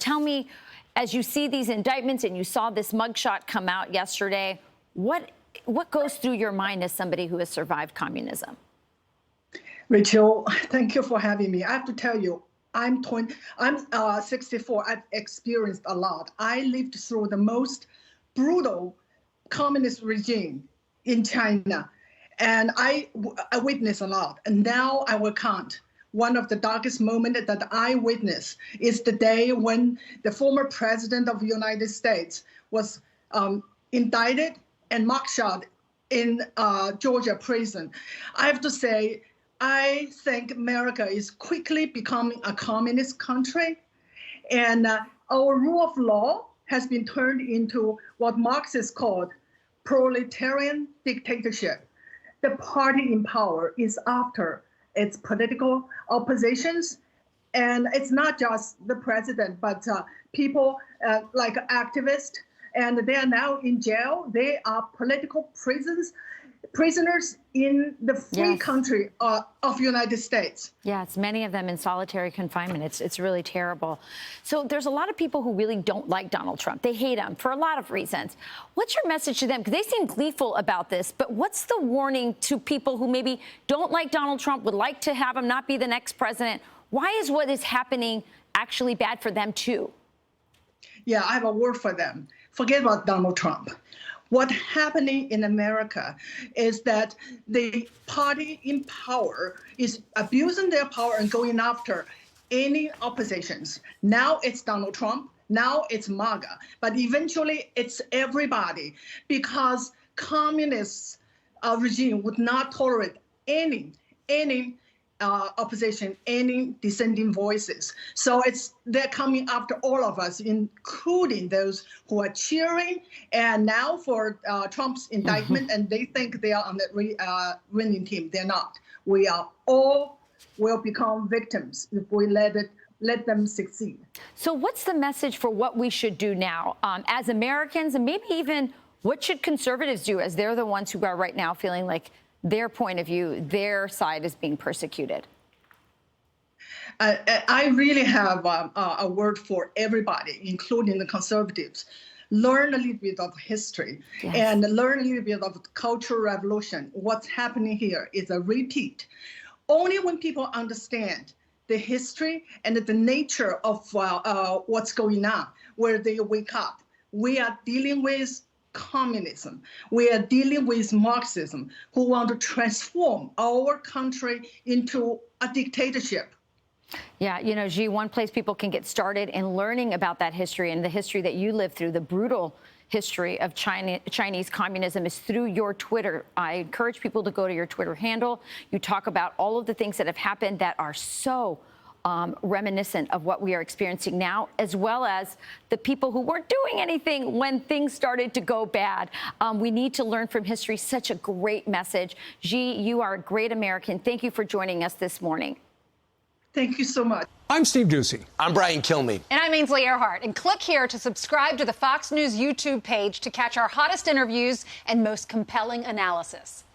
tell me, as you see these indictments and you saw this mugshot come out yesterday, what goes through your mind as somebody who has survived communism? Rachel, thank you for having me. I have to tell you, I'm 64. I've experienced a lot. I lived through the most brutal communist regime in China, and I witnessed a lot. And now I will count. One of the darkest moments that I witnessed is the day when the former president of the United States was indicted and mugshot in Georgia prison. I have to say, I think America is quickly becoming a communist country, and our rule of law has been turned into what Marxists called proletarian dictatorship. The party in power is after its political oppositions, and it's not just the president, but people like activists, and they are now in jail. They are political prisoners in the free country of the United States. Yes, many of them in solitary confinement. It's really terrible. So there's a lot of people who really don't like Donald Trump. They hate him for a lot of reasons. What's your message to them? Because they seem gleeful about this, but what's the warning to people who maybe don't like Donald Trump, would like to have him not be the next president? Why is what is happening actually bad for them too? Yeah, I have a word for them. Forget about Donald Trump. What's happening in America is that the party in power is abusing their power and going after any oppositions. Now it's Donald Trump. Now it's MAGA. But eventually it's everybody, because communist regime would not tolerate any opposition, any dissenting voices. So they're coming after all of us, including those who are cheering and now for Trump's indictment, and they think they are on the winning team. They're not. We are all will become victims if we let them succeed. So what's the message for what we should do now as Americans, and maybe even what should conservatives do, as they're the ones who are right now feeling like their point of view, their side is being persecuted? I really have a word for everybody, including the conservatives. Learn a little bit of history and learn a little bit of the Cultural Revolution. What's happening here is a repeat. Only when people understand the history and the nature of what's going on, where they wake up. We are dealing with communism. We are dealing with Marxism, who want to transform our country into a dictatorship. Yeah, you know, Xi, one place people can get started in learning about that history and the history that you lived through, the brutal history of Chinese communism, is through your Twitter. I encourage people to go to your Twitter handle. You talk about all of the things that have happened that are so reminiscent of what we are experiencing now, as well as the people who weren't doing anything when things started to go bad. We need to learn from history. Such a great message. Xi, you are a great American. Thank you for joining us this morning. Thank you so much. I'm Steve Doocy. I'm Brian Kilmeade. And I'm Ainsley Earhart. And click here to subscribe to the Fox News YouTube page to catch our hottest interviews and most compelling analysis.